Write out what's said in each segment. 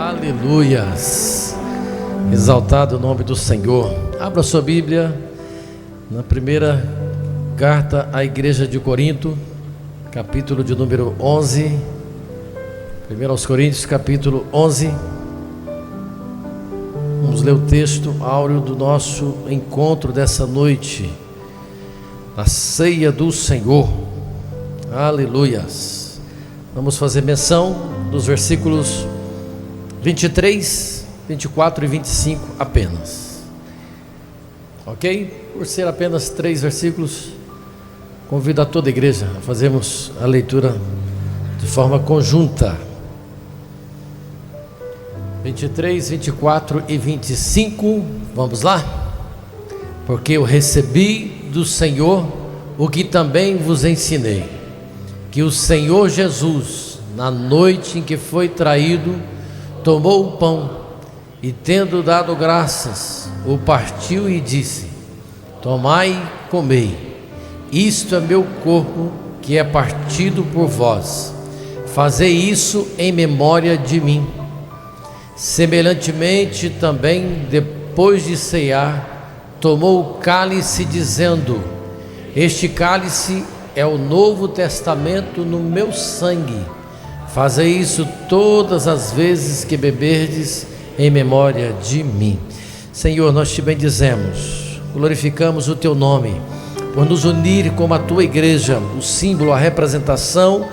Aleluias, exaltado o nome do Senhor. Abra sua Bíblia na primeira carta à igreja de Corinto, capítulo de número 11. 1 aos Coríntios, capítulo 11. Vamos ler o texto áureo do nosso encontro dessa noite, a ceia do Senhor. Aleluias. Vamos fazer menção dos versículos 23, 24 e 25 apenas. Ok? Por ser apenas 3 versículos, convido a toda a igreja a fazermos a leitura de forma conjunta. 23, 24 e 25, vamos lá? Porque eu recebi do Senhor o que também vos ensinei, que o Senhor Jesus, na noite em que foi traído, tomou o pão e, tendo dado graças, o partiu e disse: tomai e comei, isto é meu corpo que é partido por vós, fazei isso em memória de mim. Semelhantemente também, depois de ceiar, tomou o cálice, dizendo: este cálice é o novo testamento no meu sangue, fazei isso todas as vezes que beberdes em memória de mim. Senhor, nós te bendizemos, glorificamos o teu nome, por nos unir como a tua igreja, o símbolo, a representação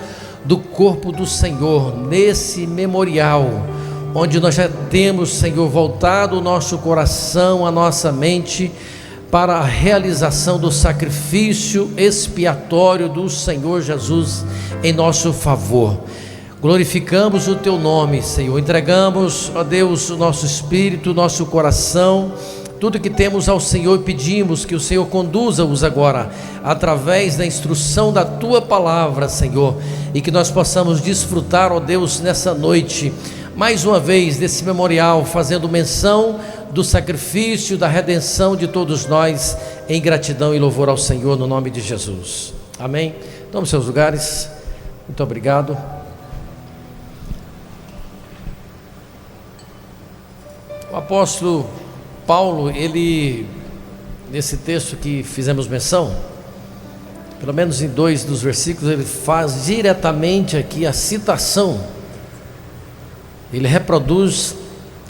do corpo do Senhor, nesse memorial, onde nós já temos, Senhor, voltado o nosso coração, a nossa mente, para a realização do sacrifício expiatório do Senhor Jesus em nosso favor. Glorificamos o teu nome, Senhor, entregamos, ó Deus, o nosso espírito, o nosso coração, tudo que temos ao Senhor, e pedimos que o Senhor conduza-os agora, através da instrução da tua palavra, Senhor, e que nós possamos desfrutar, ó Deus, nessa noite, mais uma vez, desse memorial, fazendo menção do sacrifício, da redenção de todos nós, em gratidão e louvor ao Senhor, no nome de Jesus. Amém? Tome seus lugares. Muito obrigado. O apóstolo Paulo, ele, nesse texto que fizemos menção, pelo menos em 2 dos versículos, ele faz diretamente aqui a citação, ele reproduz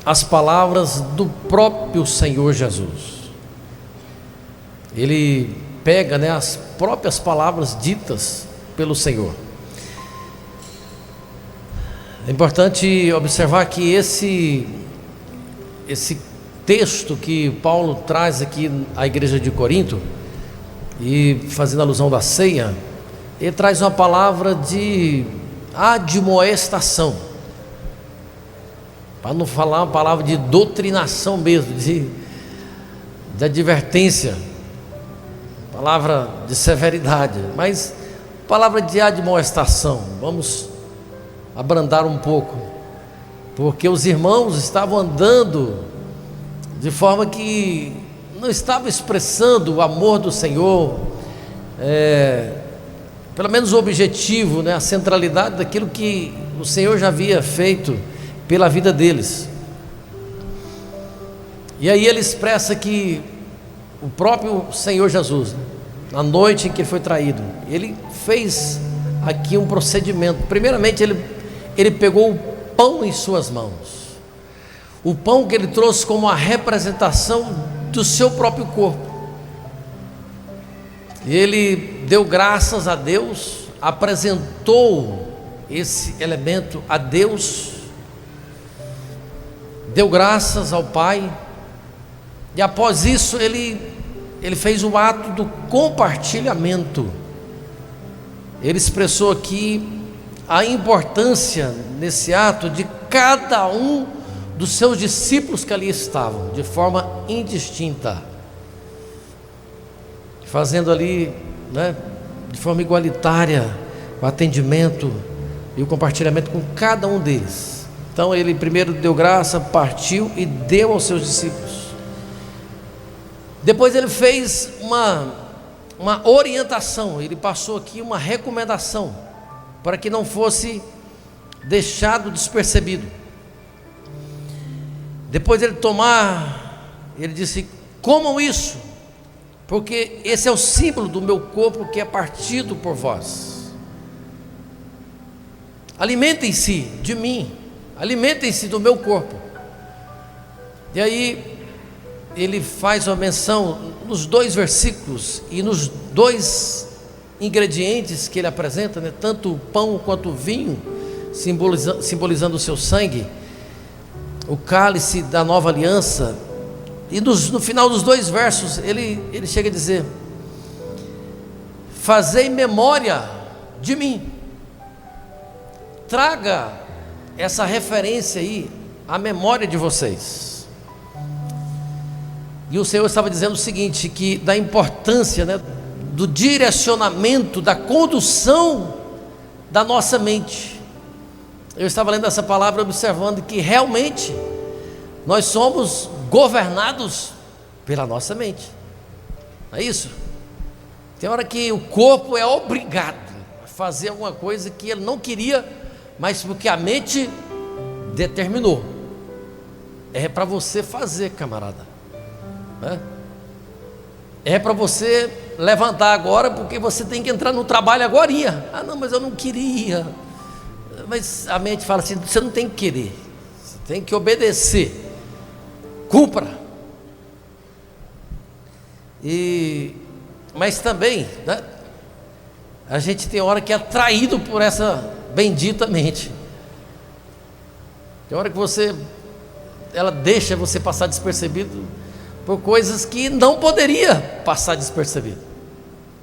as palavras do próprio Senhor Jesus. Ele pega, as próprias palavras ditas pelo Senhor. É importante observar que esse texto que Paulo traz aqui à igreja de Corinto, e fazendo alusão da ceia, ele traz uma palavra de admoestação, para não falar uma palavra de doutrinação mesmo, de advertência, palavra de severidade, mas palavra de admoestação. Vamos abrandar um pouco, porque os irmãos estavam andando de forma que não estavam expressando o amor do Senhor, pelo menos o objetivo, a centralidade daquilo que o Senhor já havia feito pela vida deles. E aí ele expressa que o próprio Senhor Jesus, na noite em que ele foi traído, ele fez aqui um procedimento. Primeiramente ele pegou o pão em suas mãos, o pão que ele trouxe como a representação do seu próprio corpo. E ele deu graças a Deus, apresentou esse elemento a Deus, deu graças ao Pai, e após isso ele fez o ato do compartilhamento. Ele expressou aqui a importância nesse ato de cada um dos seus discípulos que ali estavam, de forma indistinta, fazendo ali, de forma igualitária, o atendimento e o compartilhamento com cada um deles. Então ele primeiro deu graça, partiu e deu aos seus discípulos. Depois ele fez uma orientação, ele passou aqui uma recomendação, para que não fosse deixado despercebido. Depois ele tomar, ele disse: comam isso, porque esse é o símbolo do meu corpo que é partido por vós. Alimentem-se de mim, alimentem-se do meu corpo. E aí ele faz uma menção nos 2 versículos e nos 2 ingredientes que ele apresenta, né? Tanto o pão quanto o vinho, simbolizando o seu sangue, o cálice da nova aliança. E no final dos 2 versos ele chega a dizer: fazei memória de mim. Traga essa referência aí à memória de vocês. E o Senhor estava dizendo o seguinte, que da importância, né, do direcionamento, da condução da nossa mente. Eu estava lendo essa palavra, observando que realmente nós somos governados pela nossa mente. Não é isso? Tem hora que o corpo é obrigado a fazer alguma coisa que ele não queria, mas porque a mente determinou. É para você fazer, camarada. É para você levantar agora, porque você tem que entrar no trabalho agorinha. Ah, não, mas eu não queria. Mas a mente fala assim: você não tem que querer, você tem que obedecer. Cumpra. Mas também, né, a gente tem hora que é atraído por essa bendita mente. Tem hora que ela deixa você passar despercebido por coisas que não poderia passar despercebido,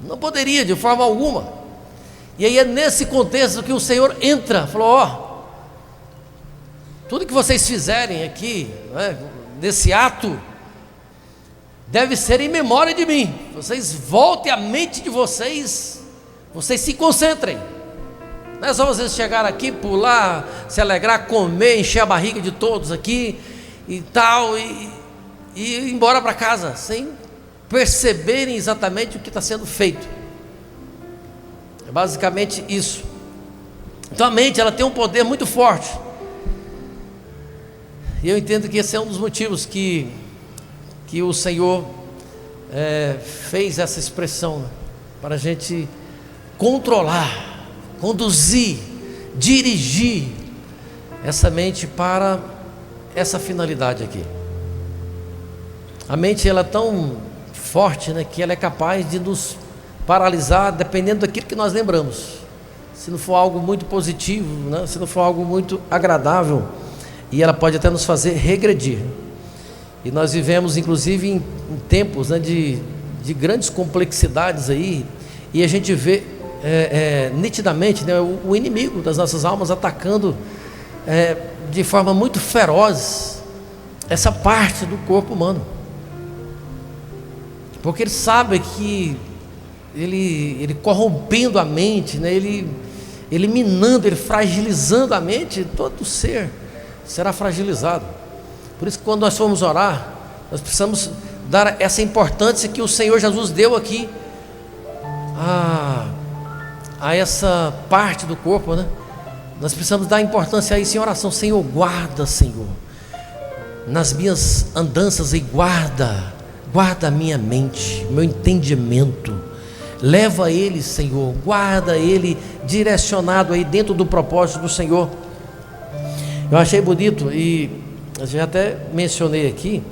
não poderia de forma alguma. E aí é nesse contexto que o Senhor entra, falou: ó, tudo que vocês fizerem aqui, né, nesse ato, deve ser em memória de mim. Vocês voltem a mente de vocês, vocês se concentrem. Não é só vocês chegarem aqui, pular, se alegrar, comer, encher a barriga de todos aqui e tal, e ir embora para casa, sem perceberem exatamente o que está sendo feito. É basicamente isso. Então a mente, ela tem um poder muito forte. E eu entendo que esse é um dos motivos que o Senhor fez essa expressão, né, para a gente controlar, conduzir, dirigir essa mente para essa finalidade aqui. A mente, ela é tão forte, né, que ela é capaz de nos paralisar dependendo daquilo que nós lembramos. Se não for algo muito positivo, né, se não for algo muito agradável, e ela pode até nos fazer regredir. E nós vivemos inclusive em tempos, né, de grandes complexidades aí, e a gente vê nitidamente, né, o inimigo das nossas almas atacando de forma muito feroz essa parte do corpo humano, porque ele sabe que ele corrompendo a mente, né, ele eliminando, ele fragilizando a mente, todo ser será fragilizado. Por isso que quando nós formos orar, nós precisamos dar essa importância que o Senhor Jesus deu aqui a essa parte do corpo, né? Nós precisamos dar importância a isso em oração. Senhor, guarda, Senhor, nas minhas andanças, e guarda a minha mente, meu entendimento, leva ele, Senhor, guarda ele direcionado aí dentro do propósito do Senhor. Eu achei bonito, e eu já até mencionei aqui,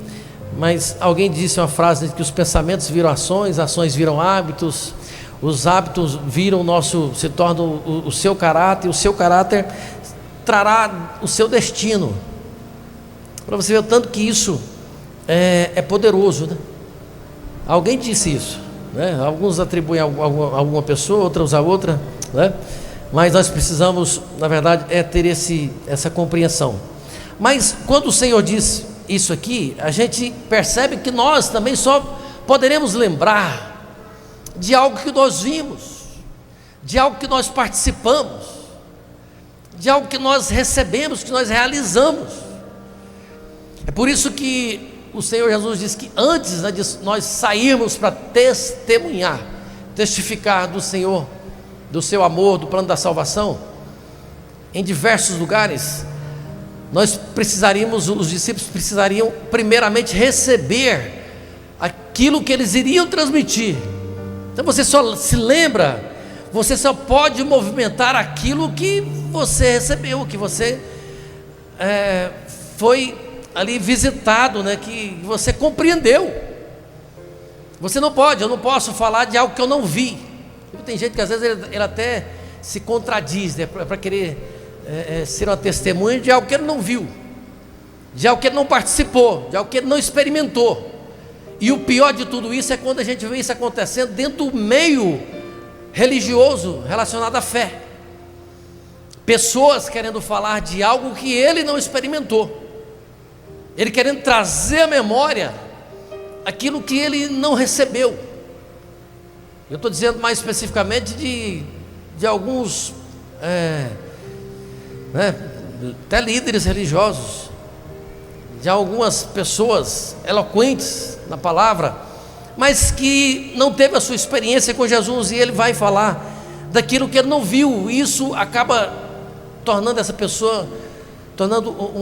mas alguém disse uma frase que os pensamentos viram ações, ações viram hábitos, os hábitos viram se tornam o seu caráter, e o seu caráter trará o seu destino. Para você ver o tanto que isso é poderoso, né? Alguém disse isso, né? Alguns atribuem a alguma pessoa, outros a outra, né? Mas nós precisamos, na verdade, ter essa compreensão. Mas quando o Senhor diz isso aqui, a gente percebe que nós também só poderemos lembrar de algo que nós vimos, de algo que nós participamos, de algo que nós recebemos, que nós realizamos. É por isso que o Senhor Jesus diz que antes, né, de nós sairmos para testemunhar, testificar do Senhor, do seu amor, do plano da salvação, em diversos lugares, os discípulos precisariam primeiramente receber aquilo que eles iriam transmitir. Então você só se lembra, você só pode movimentar aquilo que você recebeu, que você foi ali visitado, né? Que você compreendeu. Você não pode, eu não posso falar de algo que eu não vi. Tem gente que às vezes ele até se contradiz, né? Para querer ser uma testemunha de algo que ele não viu, de algo que ele não participou, de algo que ele não experimentou. E o pior de tudo isso é quando a gente vê isso acontecendo dentro do meio religioso relacionado à fé. Pessoas querendo falar de algo que ele não experimentou, ele querendo trazer à memória aquilo que ele não recebeu. Eu estou dizendo mais especificamente de alguns até líderes religiosos, de algumas pessoas eloquentes na palavra, mas que não teve a sua experiência com Jesus, e ele vai falar daquilo que ele não viu. Isso acaba tornando essa pessoa,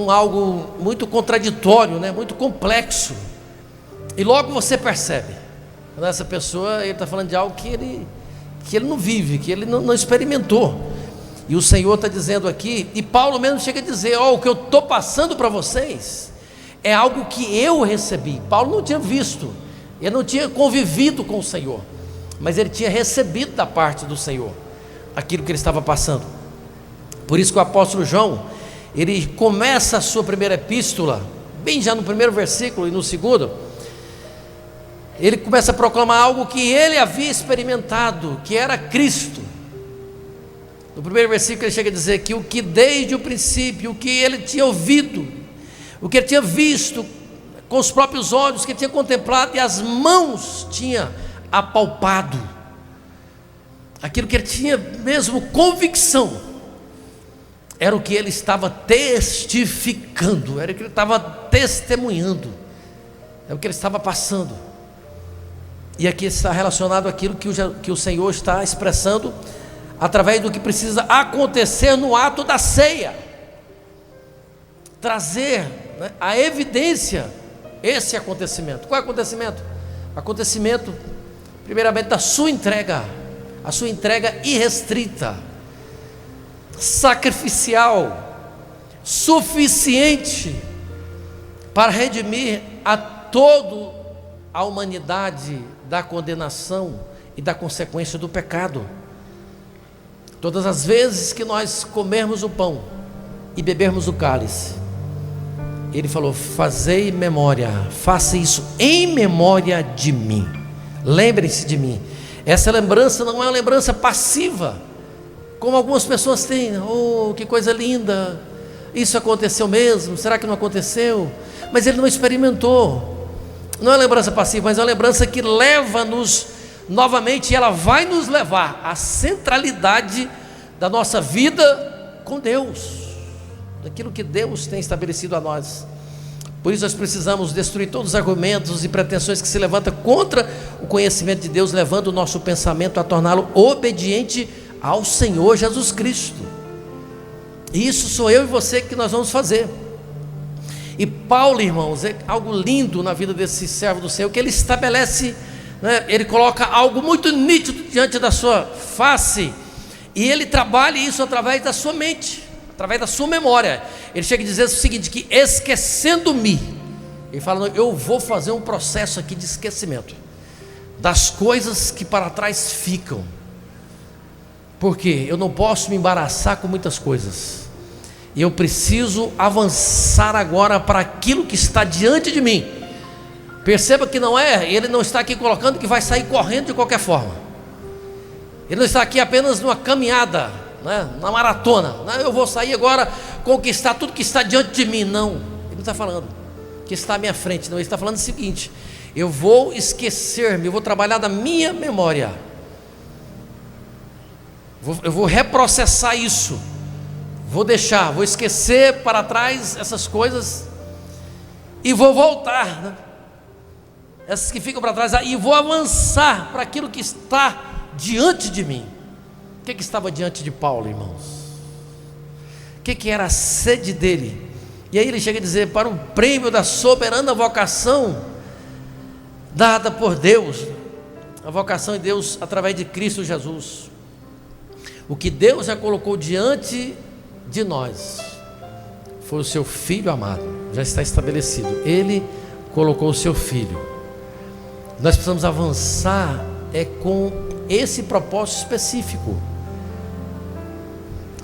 algo muito contraditório, né? Muito complexo. E logo você percebe, quando essa pessoa está falando de algo que ele não vive, que ele não experimentou. E o Senhor está dizendo aqui, e Paulo mesmo chega a dizer: o que eu estou passando para vocês é algo que eu recebi. Paulo não tinha visto, ele não tinha convivido com o Senhor, mas ele tinha recebido da parte do Senhor aquilo que ele estava passando. Por isso que o apóstolo João, ele começa a sua primeira epístola, bem já no primeiro versículo e no segundo, ele começa a proclamar algo que ele havia experimentado, que era Cristo. No primeiro versículo ele chega a dizer que o que desde o princípio, o que ele tinha ouvido, o que ele tinha visto com os próprios olhos, que ele tinha contemplado e as mãos tinha apalpado, aquilo que ele tinha mesmo convicção, era o que ele estava testificando, era o que ele estava testemunhando, é o que ele estava passando. E aqui está relacionado àquilo que o Senhor está expressando através do que precisa acontecer no ato da ceia, trazer, né, a evidência, esse acontecimento. Qual é o acontecimento? Acontecimento, primeiramente, da sua entrega, a sua entrega irrestrita, sacrificial, suficiente para redimir a toda a humanidade da condenação e da consequência do pecado. Todas as vezes que nós comermos o pão e bebermos o cálice, ele falou: fazei memória, faça isso em memória de mim, lembrem-se de mim. Essa lembrança não é uma lembrança passiva, como algumas pessoas têm. Oh, que coisa linda, isso aconteceu mesmo, será que não aconteceu? Mas ele não experimentou. Não é uma lembrança passiva, mas é uma lembrança que leva-nos novamente, e ela vai nos levar à centralidade da nossa vida com Deus, daquilo que Deus tem estabelecido a nós. Por isso nós precisamos destruir todos os argumentos e pretensões que se levantam contra o conhecimento de Deus, levando o nosso pensamento a torná-lo obediente ao Senhor Jesus Cristo. E isso sou eu e você que nós vamos fazer. E Paulo, irmãos, é algo lindo na vida desse servo do Senhor, que ele estabelece, né, ele coloca algo muito nítido diante da sua face, e ele trabalha isso através da sua mente, através da sua memória. Ele chega a dizer o seguinte, que esquecendo-me, ele fala: eu vou fazer um processo aqui de esquecimento das coisas que para trás ficam, porque eu não posso me embaraçar com muitas coisas, e eu preciso avançar agora para aquilo que está diante de mim. Perceba que ele não está aqui colocando que vai sair correndo de qualquer forma. Ele não está aqui apenas numa caminhada, né, na maratona. Eu vou sair agora, conquistar tudo que está diante de mim. Não, ele não está falando que está à minha frente. Não, ele está falando o seguinte: eu vou esquecer-me, eu vou trabalhar da minha memória. Eu vou reprocessar isso. Vou esquecer para trás essas coisas e vou voltar, né? Essas que ficam para trás, e vou avançar para aquilo que está diante de mim. O que estava diante de Paulo, irmãos? O que era a sede dele? E aí ele chega a dizer: para o prêmio da soberana vocação dada por Deus, a vocação de Deus através de Cristo Jesus. O que Deus já colocou diante de nós foi o seu Filho amado, já está estabelecido. Ele colocou o seu Filho. Nós precisamos avançar com esse propósito específico.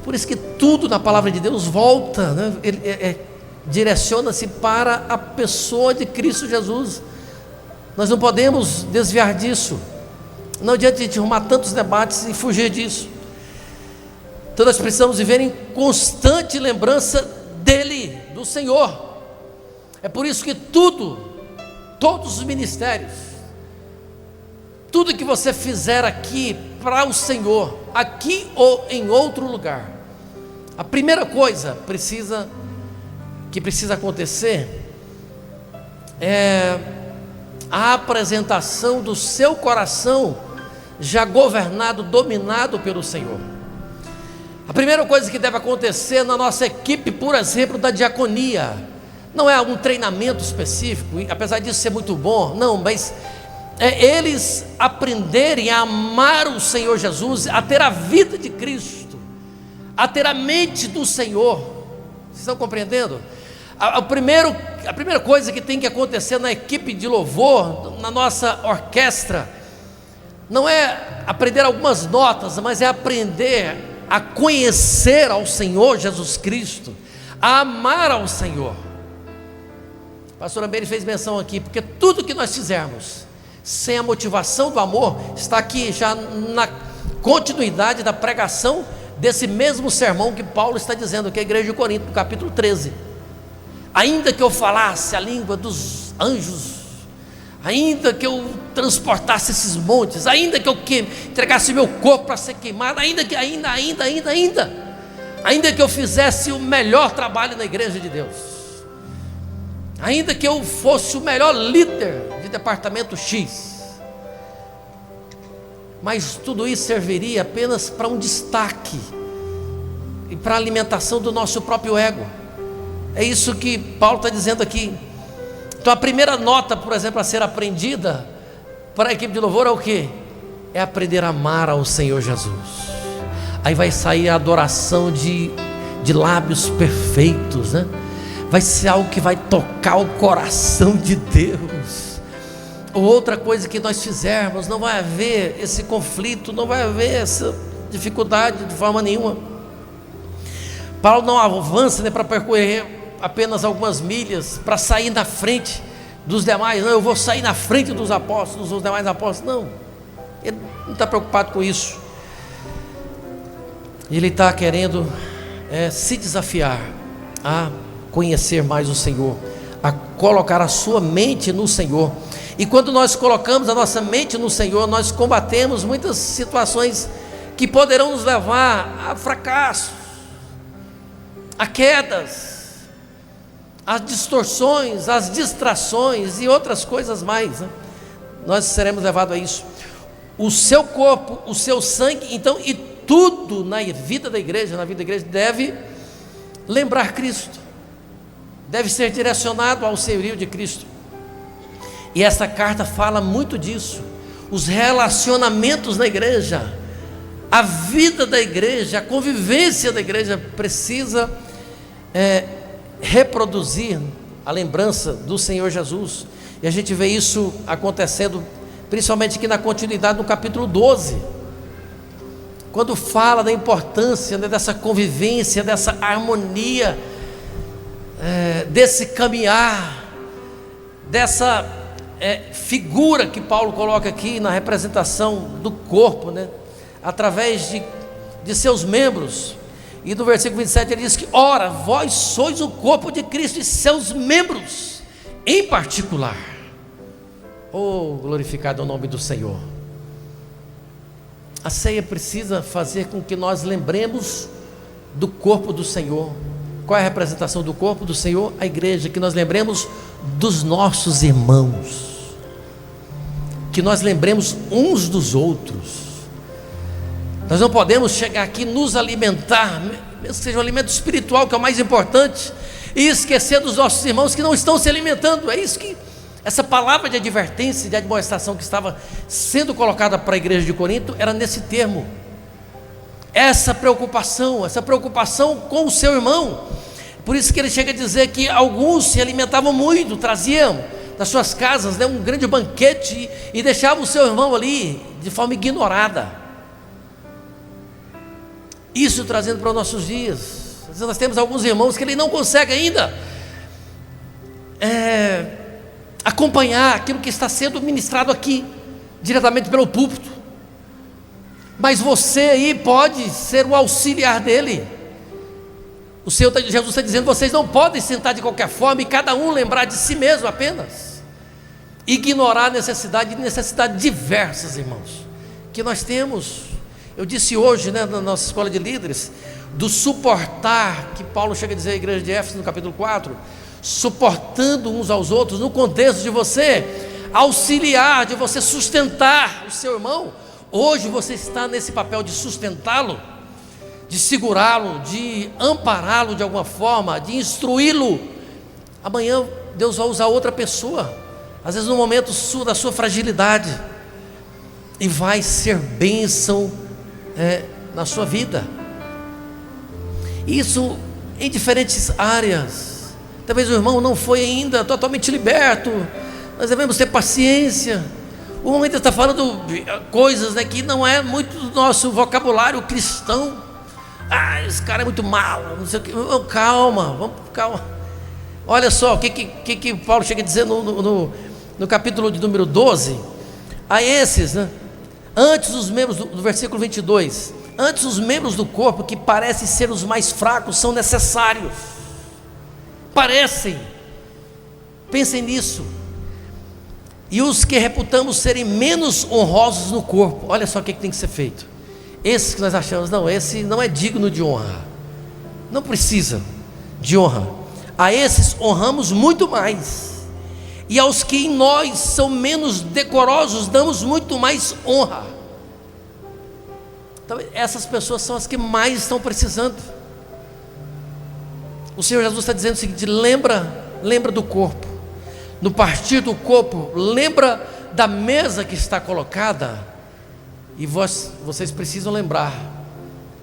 Por isso que tudo na palavra de Deus volta, né? Direciona-se para a pessoa de Cristo Jesus. Nós não podemos desviar disso. Não adianta a gente arrumar tantos debates e fugir disso. Então nós precisamos viver em constante lembrança dele, do Senhor. É por isso que todos os ministérios, tudo que você fizer aqui para o Senhor, aqui ou em outro lugar, a primeira coisa que precisa acontecer é a apresentação do seu coração já governado, dominado pelo Senhor. A primeira coisa que deve acontecer na nossa equipe, por exemplo, da diaconia, não é um treinamento específico, apesar disso ser muito bom, não, mas é eles aprenderem a amar o Senhor Jesus, a ter a vida de Cristo, a ter a mente do Senhor. Vocês estão compreendendo? A primeira coisa que tem que acontecer na equipe de louvor, na nossa orquestra, não é aprender algumas notas, mas é aprender a conhecer ao Senhor Jesus Cristo, a amar ao Senhor. O pastor Amber fez menção aqui, porque tudo que nós fizermos sem a motivação do amor, está aqui já na continuidade da pregação desse mesmo sermão que Paulo está dizendo aqui à igreja de Corinto, no capítulo 13. Ainda que eu falasse a língua dos anjos, ainda que eu transportasse esses montes, ainda que eu entregasse meu corpo para ser queimado, ainda que eu fizesse o melhor trabalho na igreja de Deus, ainda que eu fosse o melhor líder de departamento X, mas tudo isso serviria apenas para um destaque e para a alimentação do nosso próprio ego. É isso que Paulo está dizendo aqui. Então a primeira nota, por exemplo, a ser aprendida para a equipe de louvor é o quê? É aprender a amar ao Senhor Jesus. Aí vai sair a adoração de lábios perfeitos, né? Vai ser algo que vai tocar o coração de Deus. Ou outra coisa que nós fizermos, não vai haver esse conflito, não vai haver essa dificuldade de forma nenhuma. Paulo não avança, né, para percorrer apenas algumas milhas, para sair na frente dos demais. Não, eu vou sair na frente dos apóstolos, dos demais apóstolos. Não, ele não está preocupado com isso. Ele está querendo se desafiar a conhecer mais o Senhor, a colocar a sua mente no Senhor. E quando nós colocamos a nossa mente no Senhor, nós combatemos muitas situações que poderão nos levar a fracassos, a quedas, as distorções, as distrações e outras coisas mais, né? Nós seremos levados a isso. O seu corpo, o seu sangue, então, e tudo na vida da igreja, deve lembrar Cristo, deve ser direcionado ao senhorio de Cristo. E essa carta fala muito disso. Os relacionamentos na igreja, a vida da igreja, a convivência da igreja precisa reproduzir a lembrança do Senhor Jesus. E a gente vê isso acontecendo principalmente aqui na continuidade no capítulo 12, quando fala da importância, né, dessa convivência, dessa harmonia, desse caminhar, dessa figura que Paulo coloca aqui na representação do corpo, né, através de seus membros. E no versículo 27 ele diz que: ora, vós sois o corpo de Cristo e seus membros em particular. Oh, glorificado é o nome do Senhor. A ceia precisa fazer com que nós lembremos do corpo do Senhor. Qual é a representação do corpo do Senhor? A igreja. Que nós lembremos dos nossos irmãos, que nós lembremos uns dos outros. Nós não podemos chegar aqui, nos alimentar, mesmo que seja um alimento espiritual, que é o mais importante, e esquecer dos nossos irmãos que não estão se alimentando. É isso que essa palavra de advertência, de admoestação que estava sendo colocada para a igreja de Corinto, era nesse termo. Essa preocupação com o seu irmão. Por isso que ele chega a dizer que alguns se alimentavam muito, traziam das suas casas, né, um grande banquete e deixavam o seu irmão ali de forma ignorada. Isso trazendo para os nossos dias. Às vezes nós temos alguns irmãos que ele não consegue ainda acompanhar aquilo que está sendo ministrado aqui, diretamente pelo púlpito. Mas você aí pode ser o auxiliar dele. O Senhor Jesus está dizendo: vocês não podem sentar de qualquer forma e cada um lembrar de si mesmo apenas, ignorar necessidades diversas, irmãos, que nós temos. Eu disse hoje, né, na nossa escola de líderes, do suportar, que Paulo chega a dizer à igreja de Éfeso no capítulo 4, suportando uns aos outros, no contexto de você auxiliar, de você sustentar o seu irmão. Hoje você está nesse papel de sustentá-lo, de segurá-lo, de ampará-lo de alguma forma, de instruí-lo. Amanhã Deus vai usar outra pessoa, às vezes no momento da sua fragilidade, e vai ser bênção na sua vida. Isso em diferentes áreas. Talvez o irmão não foi ainda totalmente liberto. Nós devemos ter paciência. O momento está falando coisas, né, que não é muito do nosso vocabulário cristão. Esse cara é muito malo, não sei o que. Calma. Olha só o que Paulo chega a dizer no capítulo de número 12. A esses, né, antes os membros do versículo 22, antes os membros do corpo que parecem ser os mais fracos são necessários. Pensem nisso. E os que reputamos serem menos honrosos no corpo, olha só o que tem que ser feito. Esses que nós achamos, não, esse não é digno de honra, não precisa de honra, a esses honramos muito mais, e aos que em nós são menos decorosos damos muito mais honra. Então essas pessoas são as que mais estão precisando. O Senhor Jesus está dizendo o seguinte: lembra do corpo. No partir do corpo, lembra da mesa que está colocada, e vocês precisam lembrar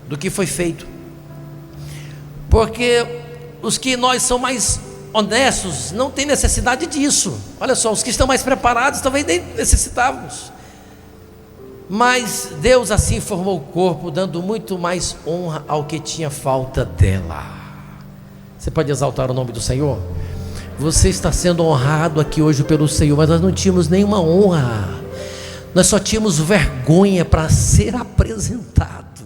do que foi feito, porque os que nós são mais honestos não tem necessidade disso. Olha só, os que estão mais preparados talvez nem necessitávamos, mas Deus assim formou o corpo, dando muito mais honra ao que tinha falta dela. Você pode exaltar o nome do Senhor? Você está sendo honrado aqui hoje pelo Senhor, mas nós não tínhamos nenhuma honra, nós só tínhamos vergonha para ser apresentado.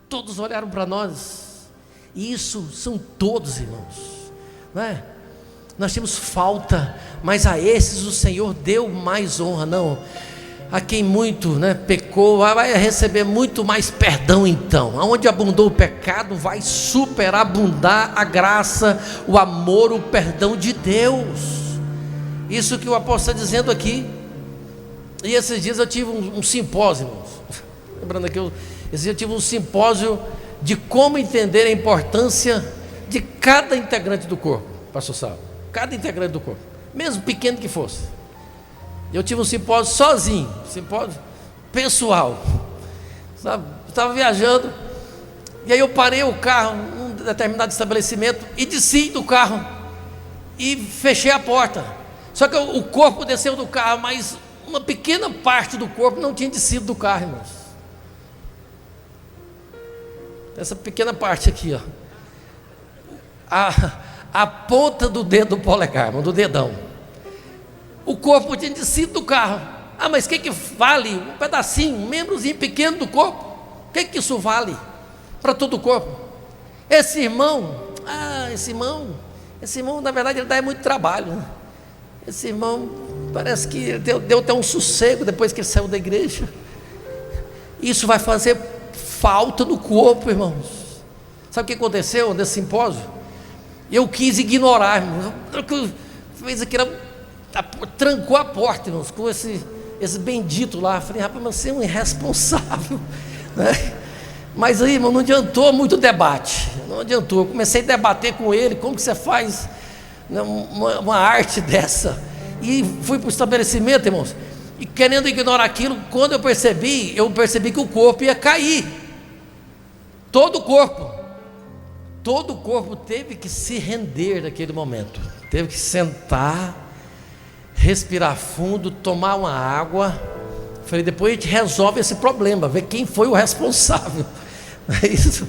Todos olharam para nós, e isso são todos, irmãos, não é? Nós tínhamos falta, mas a esses o Senhor deu mais honra. Não, a quem muito, né, pecou, vai receber muito mais perdão. Então, aonde abundou o pecado, vai superabundar a graça, o amor, o perdão de Deus. Isso que o apóstolo está dizendo aqui. E esses dias eu tive um simpósio, irmãos. Lembrando aqui, esses dias eu tive um simpósio de como entender a importância de cada integrante do corpo, pastor Sal. Cada integrante do corpo, mesmo pequeno que fosse. Eu tive um simpósio sozinho, simpósio pessoal, sabe? Eu estava viajando, e aí eu parei o carro num determinado estabelecimento e desci do carro e fechei a porta. Só que o corpo desceu do carro, mas uma pequena parte do corpo não tinha descido do carro, irmãos. Essa pequena parte aqui, ó, a ponta do dedo do polegar, do dedão. O corpo tinha descido do carro. Mas o que vale um pedacinho, um membrozinho pequeno do corpo? O que isso vale para todo o corpo? Esse irmão, na verdade ele dá muito trabalho, né? Esse irmão parece que deu até um sossego depois que ele saiu da igreja. Isso vai fazer falta no corpo, irmãos. Sabe o que aconteceu nesse simpósio? Eu quis ignorar, irmãos. Fez aquilo, trancou a porta, irmãos, com esse bendito lá. Falei, rapaz, mas você é um irresponsável, né? Mas aí, irmão, não adiantou muito debate, não adiantou. Eu comecei a debater com ele, como que você faz uma arte dessa? E fui para o estabelecimento, irmãos, e querendo ignorar aquilo. Quando eu percebi que o corpo ia cair, todo o corpo teve que se render naquele momento, teve que sentar, respirar fundo, tomar uma água. Falei, depois a gente resolve esse problema, ver quem foi o responsável. É isso.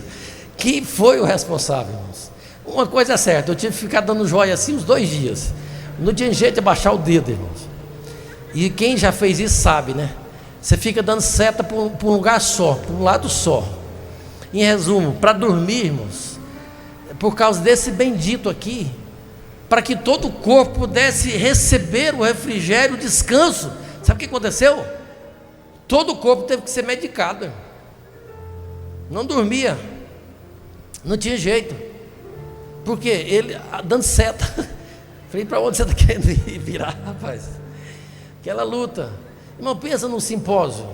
Quem foi o responsável, irmãos? Uma coisa é certa, eu tive que ficar dando joia assim uns 2 dias. Não tinha jeito de baixar o dedo, irmãos. E quem já fez isso sabe, né? Você fica dando seta para um lugar só, para um lado só. Em resumo, para dormir, irmãos, por causa desse bendito aqui, para que todo o corpo pudesse receber o refrigério, o descanso. Sabe o que aconteceu? Todo o corpo teve que ser medicado, irmão. Não dormia, não tinha jeito, porque ele dando seta. Falei, para onde você está querendo ir virar, rapaz? Aquela luta, irmão, pensa num simpósio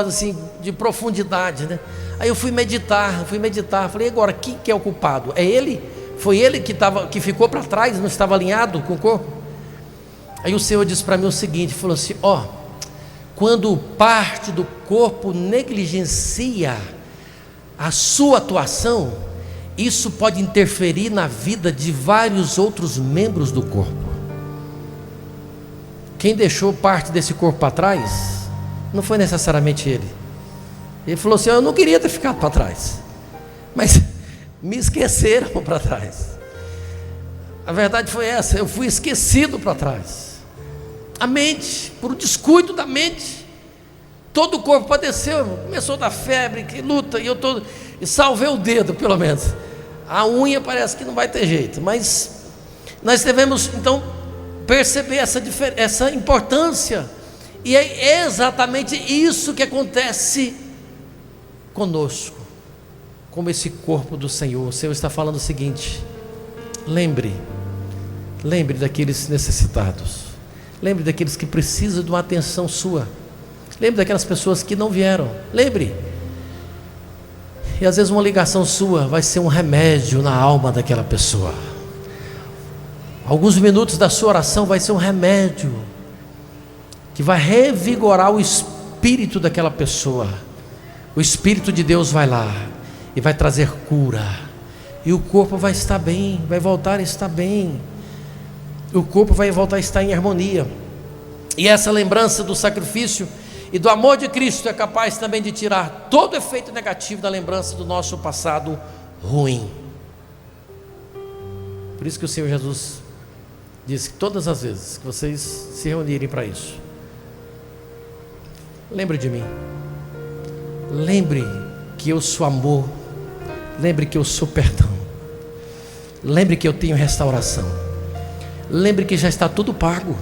assim de profundidade, né? Aí eu fui meditar, falei, agora quem que é o culpado? É ele? Foi ele que ficou para trás, não estava alinhado com o corpo? Aí o Senhor disse para mim o seguinte, falou assim, quando parte do corpo negligencia a sua atuação, isso pode interferir na vida de vários outros membros do corpo. Quem deixou parte desse corpo para trás não foi necessariamente ele. Ele falou assim, eu não queria ter ficado para trás, mas me esqueceram para trás. A verdade foi essa, eu fui esquecido para trás. A mente, por um descuido da mente, todo o corpo padeceu, começou da febre, que luta, e salvei o dedo, pelo menos. A unha parece que não vai ter jeito, mas nós devemos então perceber essa importância, e é exatamente isso que acontece conosco, como esse corpo do Senhor. O Senhor está falando o seguinte: lembre daqueles necessitados, lembre daqueles que precisam de uma atenção sua, lembre daquelas pessoas que não vieram, lembre. E às vezes uma ligação sua vai ser um remédio na alma daquela pessoa. Alguns minutos da sua oração vai ser um remédio que vai revigorar o espírito daquela pessoa. O Espírito de Deus vai lá e vai trazer cura, e o corpo vai estar bem, vai voltar a estar bem. O corpo vai voltar a estar em harmonia. E essa lembrança do sacrifício e do amor de Cristo é capaz também de tirar todo o efeito negativo da lembrança do nosso passado ruim. Por isso que o Senhor Jesus disse que todas as vezes que vocês se reunirem para isso, lembre de mim, lembre que eu sou amor, lembre que eu sou perdão, lembre que eu tenho restauração, lembre que já está tudo pago,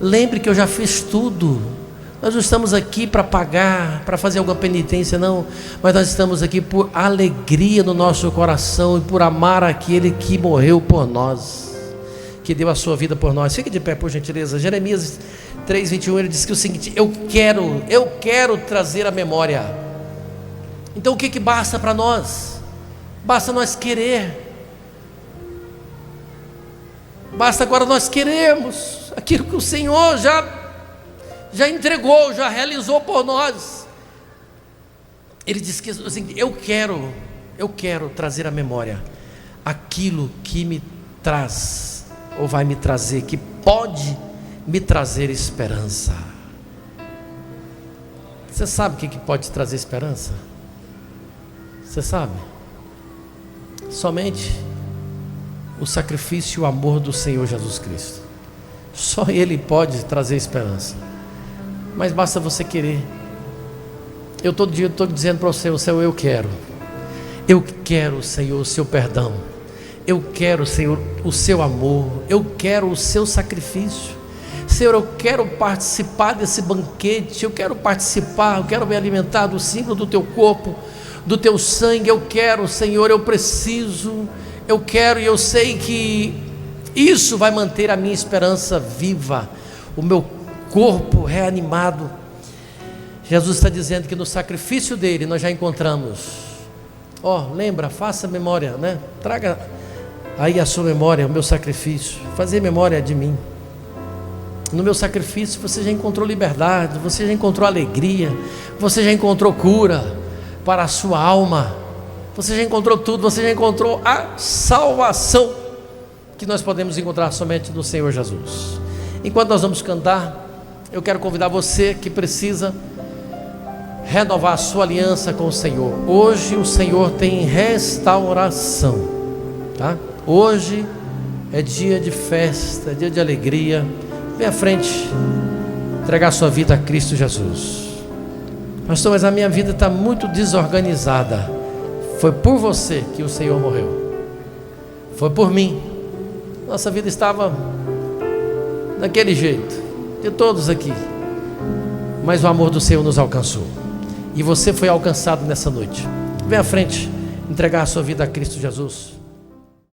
lembre que eu já fiz tudo. Nós não estamos aqui para pagar, para fazer alguma penitência, não, mas nós estamos aqui por alegria no nosso coração e por amar aquele que morreu por nós, que deu a sua vida por nós. Fique de pé, por gentileza. Jeremias 3:21, ele diz que o seguinte: eu quero trazer a memória. Então o que basta para nós? Basta nós querer. Basta agora nós queremos aquilo que o Senhor já entregou, já realizou por nós. Ele diz que assim, eu quero trazer à memória aquilo que me traz, ou vai me trazer, que pode me trazer esperança. Você sabe o que pode trazer esperança? Você sabe? Somente o sacrifício e o amor do Senhor Jesus Cristo. Só Ele pode trazer esperança. Mas basta você querer. Eu todo dia estou dizendo para você: Senhor, eu quero, Senhor, o seu perdão, eu quero, Senhor, o seu amor, eu quero o seu sacrifício. Senhor, eu quero participar desse banquete, eu quero me alimentar do símbolo do teu corpo, do teu sangue. Eu quero, Senhor, eu preciso, eu quero, e eu sei que isso vai manter a minha esperança viva, o meu corpo reanimado. Jesus está dizendo que no sacrifício dele nós já encontramos. Lembra, faça memória, né? Traga aí a sua memória, o meu sacrifício. Fazer memória de mim. No meu sacrifício você já encontrou liberdade, você já encontrou alegria, você já encontrou cura para a sua alma, você já encontrou tudo, você já encontrou a salvação que nós podemos encontrar somente no Senhor Jesus. Enquanto nós vamos cantar, eu quero convidar você que precisa renovar a sua aliança com o Senhor. Hoje o Senhor tem restauração, tá? Hoje é dia de festa, é dia de alegria. Vem à frente, entregar sua vida a Cristo Jesus. Pastor, mas a minha vida está muito desorganizada. Foi por você que o Senhor morreu. Foi por mim. Nossa vida estava daquele jeito, de todos aqui. Mas o amor do Senhor nos alcançou. E você foi alcançado nessa noite. Vem à frente, entregar a sua vida a Cristo Jesus.